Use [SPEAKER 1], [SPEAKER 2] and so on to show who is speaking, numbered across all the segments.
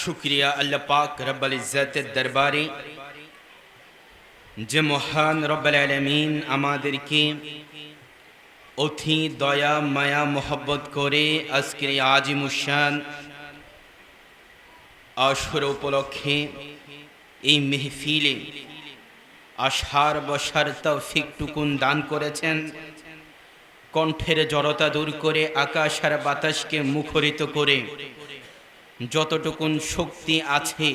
[SPEAKER 1] शुक्रिया अल्लाह पाक रब्बुल इज्जतेर दरबारे যে মহান রব্বুল আলামিন আমাদেরকে অতি দয়া মায়া মোহব্বত করে আজকের এই আজিমুশান আশুর উপলক্ষে এই মেহফিলে আসার বসার তৌফিকটুকুন দান করেছেন। কণ্ঠের জড়তা দূর করে আকাশ আর বাতাসকে মুখরিত করে যতটুকুন শক্তি আছে,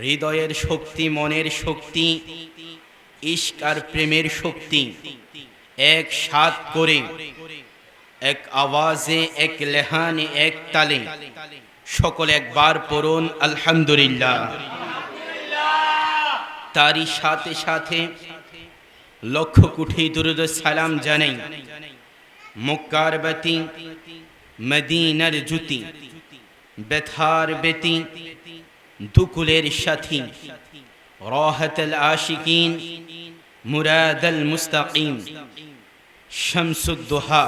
[SPEAKER 1] হৃদয়ের শক্তি, মনের শক্তি, ইশক আর প্রেমের শক্তি এক সাথ করে এক আওয়াজে, এক লেহানে, এক তালে সকলে একবার পড়ুন আলহামদুলিল্লাহ। তারই সাথে সাথে লক্ষ কোটি দুরূদ সালাম জানাই মক্কার বাতি, মদিনার জ্যোতি, ব্যথার বেতি, দুকুলের সাথী, রাহাতুল আশিকিন, মুরাদুল মুস্তাকিম, শামসুদ দুহা,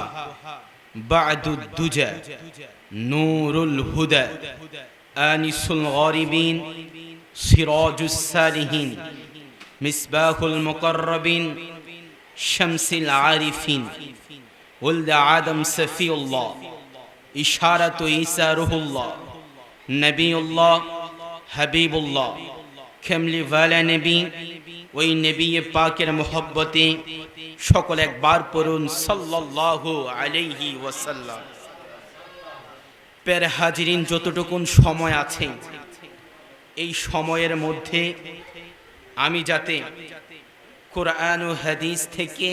[SPEAKER 1] বা'দুদ দুজা, নূরুল হুদা, আনিসুল গারিবিন, সিরাজুস সালিহিন, মিসবাহুল মুকাররবিন, শামসুল আরিফিন, ওয়ালদ আদম সফিউল্লাহ, ইশারাতু ঈসা রুহুল্লাহ, নবিউল্লাহ, হাবিবুল্লাহ, খেমলি ওয়ালা নবী, ওই নবী পাকের মোহব্বতে সকলে একবার পড়ুন সাল্লাল্লাহু আলাইহি ওয়াসাল্লাম। প্যারে হাজিরিন, যতটুকুন সময় আছে এই সময়ের মধ্যে আমি যাতে কোরআন ও হাদিস থেকে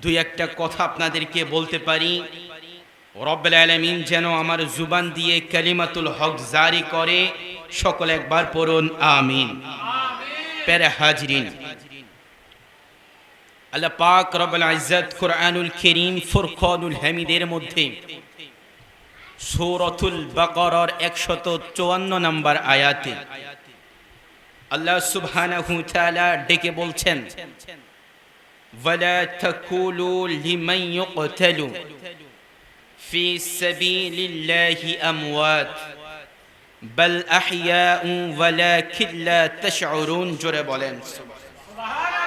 [SPEAKER 1] দুই একটা কথা আপনাদেরকে বলতে পারি, রব্বুল আলামিন যেন আমার জুবান দিয়ে কালিমাতুল হক জারি করে, সকলে একবার পড়ুন আমিন। প্যারে হাজিরিন, আল্লাহ পাক রব্বুল ইজ্জত কুরআনুল কারীম ফুরকানুল হামিদের মধ্যে সূরাতুল বাকারার 154 নম্বর আয়াতে আল্লাহ সুবহানাহু ওয়া তাআলা ডেকে বলছেন, ওয়ালা তাকুলু লিমান ইউকতালু ফি সাবিলিল্লাহি আমওয়াত বাল আহইয়াউ ওয়ালাকিন লা তাশউরুন। জোরে বলেন সুবহানাল্লাহ।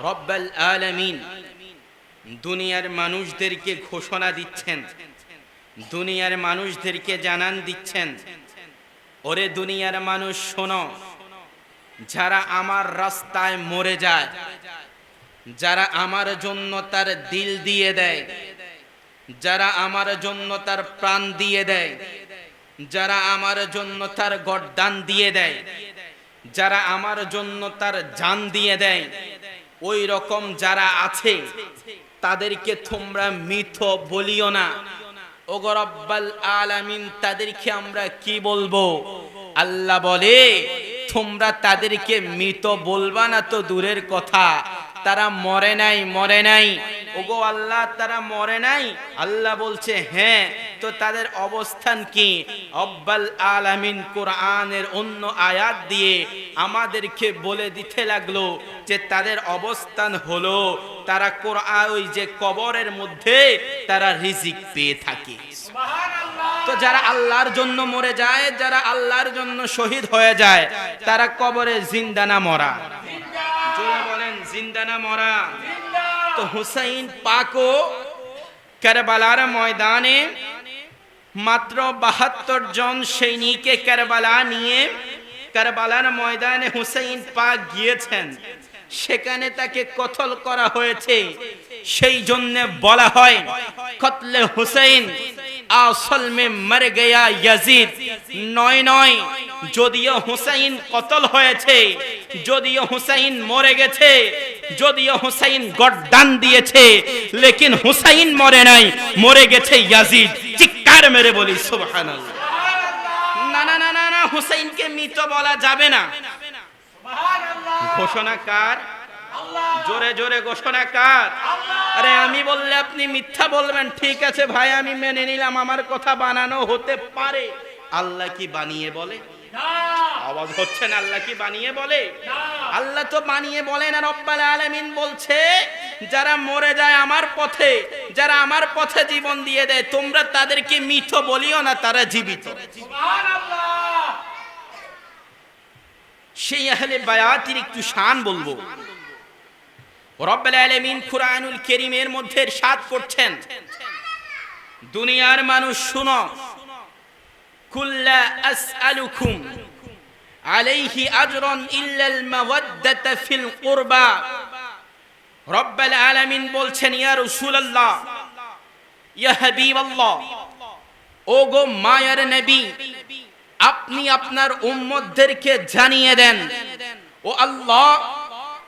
[SPEAKER 1] রব্বুল আলামিন দুনিয়ার মানুষদেরকে ঘোষণা দিচ্ছেন, দুনিয়ার মানুষদেরকে জানান দিচ্ছেন, ওরে দুনিয়ার মানুষ শোনো, যারা আমার রাস্তায় মরে যায়, যারা আমার জন্য তার দিল দিয়ে দেয়, যারা আমার জন্য তার প্রাণ দিয়ে দেয়, যারা আমার জন্য তার গর্দান দিয়ে দেয়, যারা আমার জন্য তার জান দিয়ে দেয়, ওই রকম যারা আছে তাদেরকে তোমরা মৃত বলিও না। ওগো রব্বুল আলামিন, তাদেরকে আমরা কি বলবো? আল্লাহ বলে তোমরা তাদেরকে মৃত বলবা না তো দূরের কথা, তারা মরে নাই, মরে নাই। ওগো আল্লাহ, তারা মরে নাই? আল্লাহ বলছে হ্যাঁ, তো তাদের অবস্থান কি? রব্বুল আলামিন কোরআনের অন্য আয়াত দিয়ে আমাদেরকে বলে দিতে লাগলো যে তাদের অবস্থান হলো তারা কোরআন, ওই যে কবরের মধ্যে তারা রিজিক পেয়ে থাকে। তো যারা আল্লাহর জন্য মরে যায়, যারা আল্লাহর জন্য শহীদ হয়ে যায়, তারা কবরে জিন্দা না মরা? জোরে বলেন, জিন্দা না মরা? তো হুসাইন পাকও কারবালার ময়দানে মাত্র 72 জন সৈনিককে কারবালা নিয়ে কারবালার ময়দানে হুসাইন পাক গিয়েছেন, সেখানে তাকে কতল করা হয়েছে। সেই জন্য বলা হয় কতলে হুসাইন আসল মে মর গয়া ইয়াজিদ। নয় নয়, যদিও হুসাইন কতল হয়েছে, যদিও হুসাইন মরে গেছে, যদিও হুসাইন গর্দান দিয়েছে, লেকিন হুসাইন মরে নাই, মরে গেছে ইয়াজিদ। চিৎকার মেরে বলি সুবহানাল্লাহ। না না না না না, হুসাইনকে মৃত বলা যাবে না। ঘোষণা কার? জোরে জোরে ঘোষণা কার? আরে আমি বললে আপনি মিথ্যা বলবেন, ঠিক আছে ভাই, আমি মেনে নিলাম, আমার কথা বানানো হতে পারে। আল্লাহ কি বানিয়ে বলে? আওয়াজ হচ্ছে না? আল্লাহ কি বানিয়ে বলে? আল্লাহ তো বানিয়ে বলে না। রব্বুল আলামিন বলছে যারা মরে যায় আমার পথে, যারা আমার পথে জীবন দিয়ে দেয়, তোমরা তাদেরকে মৃত বলিও না, তারা জীবিত। সুবহানাল্লাহ। সেই আহলে বায়াতের একটু শান বলবো। রব্বুল আলামিন কুরআনুল কারীমের মধ্যে ইরশাদ করছেন, দুনিয়ার মানুষ শুনো, কুল্লা আসআলুকুম আলাইহি আজরান ইল্লাল মাওয়াদ্দাতা ফিল কুরবা। রব্বুল আলামিন বলছেন, ইয়া রাসূলুল্লাহ, ইয়া হাবিবাল্লাহ, ও গো মায়ার নবী, আপনি আপনার উম্মতদেরকে জানিয়ে দেন। ও আল্লাহ,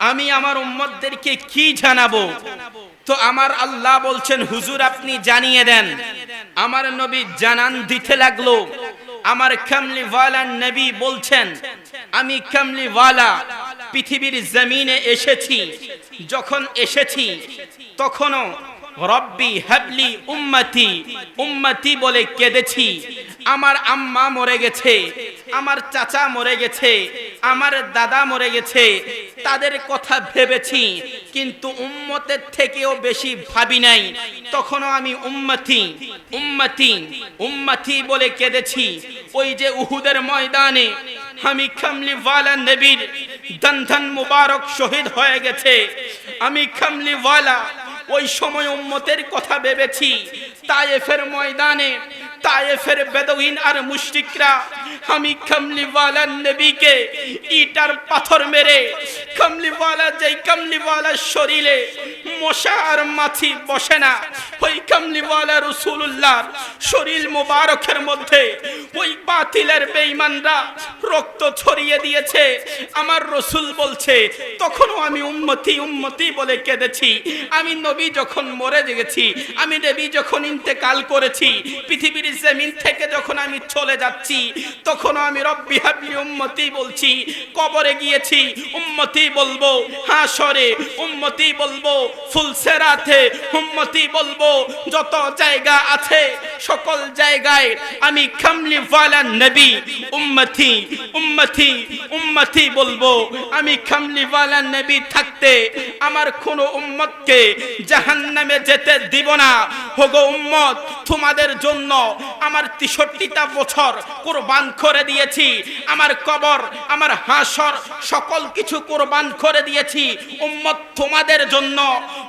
[SPEAKER 1] আমি আমার উম্মতদেরকে কি জানাবো? তো আমার আল্লাহ বলছেন, হুজুর আপনি জানিয়ে দেন। আমার নবী জানান দিতে লাগলো। আমার কামলিওয়ালা নবী বলছেন, আমি কামলিওয়ালা পৃথিবীর জমিনে এসেছি, যখন এসেছি তখনও রব্বি হাবলি উম্মতি উম্মতি বলে কেঁদেছি। আমার আম্মা মরে গেছে, আমার চাচা মরে গেছে, আমার দাদা মরে গেছে, তাদের কথা ভেবেছি, কিন্তু উম্মতের থেকেও বেশি ভাবি নাই। তখনও আমি উম্মতি উম্মতি উম্মতি বলে কেঁদেছি। ওই যে উহুদের ময়দানে আমি কামলিওয়ালা নবীর দন্ধন মুবারক শহীদ হয়ে গেছে, আমি কামলিওয়ালা ওই সময় উম্মতের কথা ভেবেছি। তায়েফের ময়দানে তায়েফের বেদউইন আর মুশরিকরা আমি কামলিওয়ালা নবীকে ইটার পাথর মেরে, কামলিওয়ালা যেই কামলিওয়ালার শরীরে মশা আর মাছি বসে না, ওই কামলিওয়ালা রাসূলুল্লাহর শরীর মোবারকের মধ্যে ওই বাতিলের বেঈমানরা রক্ত ছড়িয়ে দিয়েছে। আমার রাসূল বলছে, তখনও আমি উম্মতি উম্মতি বলে কেঁদেছি। আমি নবী যখন মরে গেছি, আমি নবী যখন ইন্তেকাল করেছি, পৃথিবীর জমিন থেকে যখন আমি চলে যাচ্ছি, তখনও আমি রব্বি হাবলি উম্মতি বলছি। কবরে গিয়েছি উম্মতি বলবো, হাসরে উম্মতি বলবো, ফুলসেরাতে উম্মতি বলবো, যত জায়গা আছে সকল জায়গায় আমি কামলিওয়ালা নবী উম্মতি উম্মতি উম্মতি বলবো। আমি কামলিওয়ালা নবী থাকতে আমার কোন উম্মতকে জাহান্নামে যেতে দিব না। হোগো উম্মত, তোমাদের জন্য আমার 63টা বছর কুরবান করে দিয়েছি, আমার কবর, আমার হাসর সকল কিছু কুরবান করে দিয়েছি উম্মত তোমাদের জন্য।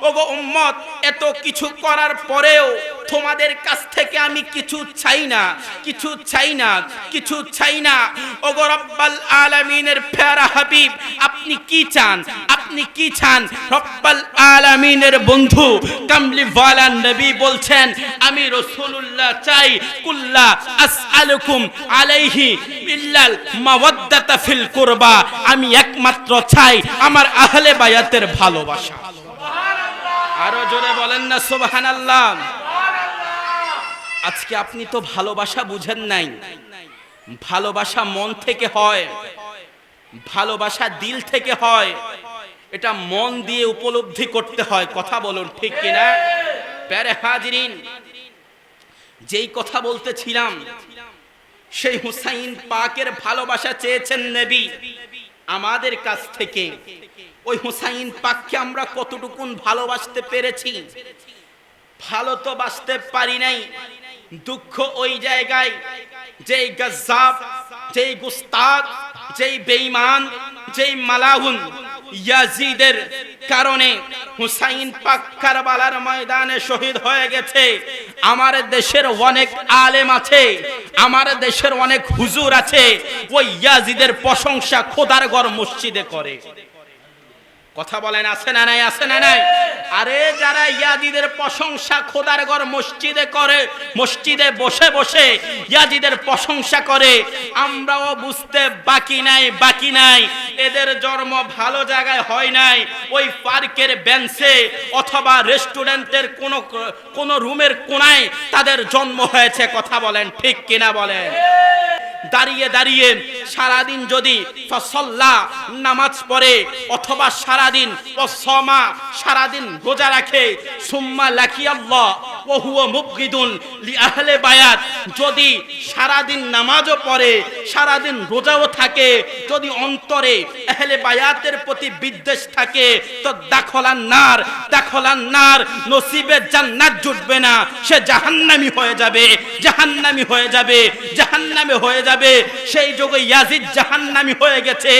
[SPEAKER 1] ওগো উম্মত, এত কিছু করার পরেও তোমাদের কাছ থেকে আমি কিছু চাই না, কিছু চাই না, কিছু চাই না। ওগো রব্বুল আলামিনের প্যারা হাবিব, আপনি কি চান? আপনি কি চান? রব্বুল আলামিনের বন্ধু কামলিওয়ালা নবী বলছেন, আমি রাসূলুল্লাহ চাই, কুল্লা আসআলুকুম আলাইহি ইল্লাল মাওয়াদ্দাতা ফিল কুরবা। আমি একমাত্র চাই আমার আহলে বায়াতের ভালোবাসা। আরো জোরে বলেন না সুবহানাল্লাহ। আজকে আপনি তো ভালোবাসা বুঝেন নাই। ভালোবাসা মন থেকে হয়, ভালোবাসা দিল থেকে হয়, এটা মন দিয়ে উপলব্ধি করতে হয়। কথা বলুন ঠিক কিনা? প্যারে হাজিরিন, যেই কথা বলতেছিলাম, সেই হুসাইন পাকের ভালোবাসা চেয়েছেন নবী আমাদের কাছ থেকে। ওই হুসাইন পাককে আমরা কতটুকুন ভালোবাসতে পেরেছি? ভালো তো বাসতে পারি নাই। দুঃখ ওই জায়গায়, যেই গজ্জাব, যেই গুস্তাদ, যেই বেঈমান, যেই মালাউন ইয়াজিদের কারণে হুসাইন পাক কারবালার ময়দানে শহীদ হয়ে গেছে। আমার দেশের অনেক আলেম আছে, আমার দেশের অনেক হুজুর আছে, ওই ইয়াজিদের প্রশংসা খোদার ঘর মসজিদে করে। কথা বলেন, আছে না নাই? আছে না নাই? আরে যারা ইয়াজিদের প্রশংসা খোদার ঘর মসজিদে করে, মসজিদে বসে বসে ইয়াজিদের প্রশংসা করে, আমরাও বুঝতে বাকি নাই, বাকি নাই। এদের জন্ম ভালো জায়গায় হয় নাই, ওই পার্কের বেঞ্চে অথবা রেস্টুরেন্টের কোন রুমের কোনায় তাদের জন্ম হয়েছে। কথা বলেন ঠিক কিনা বলেন? দাঁড়িয়ে দাঁড়িয়ে সারাদিন যদি ফসল্লা নামাজ পড়ে, অথবা সারাদিন ওসমা সারাদিন রোজা রাখে, সুম্মা লাকিয়াল্লাহ ওয়া হুয়া মুবগিদুন লি আহলে বায়াত, যদি সারাদিন নামাজও পড়ে সারাদিন রোজাও থাকে, যদি অন্তরে আহলে বায়াতের প্রতি বিদ্বেষ থাকে তো দাখলান নার, নসিবে জান্নাত জুটবে না, সে জাহান্নামী হয়ে যাবে, জাহান্নামে হয়ে যাবে। সেই যুগে ইয়াজিদ জাহান্নামী হয়ে গেছে।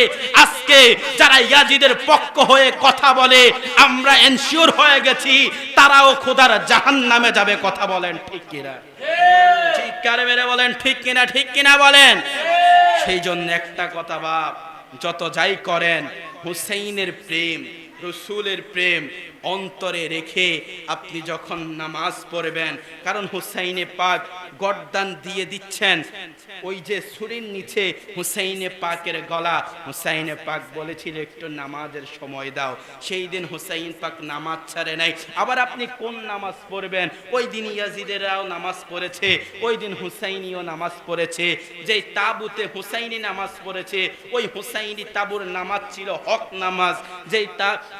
[SPEAKER 1] আজকে যারা ইয়াজিদের পক্ষ হয়ে কথা বলে আমরা এনশিওর হয়ে গেছি তারাও খোদার জাহান্নামে যাবে। কথা বলেন ঠিক কিনা? ঠিক কারে মেরে বলেন ঠিক কিনা বলেন। সেই জন্য একটা কথা বাপ, যত যাই করেন হুসাইনের প্রেম, রসুলের প্রেম অন্তরে রেখে আপনি যখন নামাজ পড়বেন, কারণ হুসাইনে পাক গর্দান দিয়ে দিচ্ছেন ওই যে ছুরির নিচে হুসাইনে পাকের গলা। হুসাইনে পাক বলেছিল একটু নামাজের সময় দাও, সেই দিন হুসাইন পাক নামাজ ছাড়ে নাই। আবার আপনি কোন নামাজ পড়বেন? ওই দিন ইয়াজিদেরাও নামাজ পড়েছে, ওই দিন হুসাইনিও নামাজ পড়েছে। যেই তাবুতে হুসাইনি নামাজ পড়েছে ওই হুসাইনি তাবুর নামাজ ছিল হক নামাজ। যেই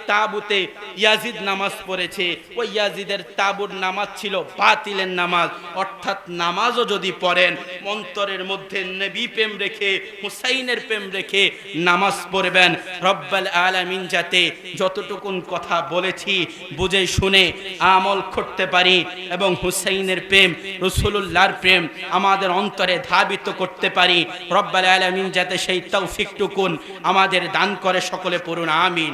[SPEAKER 1] তাবুতে ইয়াজিদ নামাজ পড়েছে ওই ইয়াজিদের তাবুর নামাজ ছিল বাতিলের নামাজ। অর্থাৎ নামাজও যদি পড়েন অন্তরের মধ্যে নবী প্রেম রেখে, হুসাইনের প্রেম রেখে নামাজ পড়বেন। রব্বুল আলামিন যাতে যতটুকুন কথা বলেছি বুঝে শুনে আমল করতে পারি এবং হুসাইনের প্রেম, রাসূলুল্লাহর প্রেম আমাদের অন্তরে ধাবিত করতে পারি। রব্বুল আলামিন যাতে সেই তৌফিকটুকুন আমাদের দান করে। সকলে পড়ুন আমিন।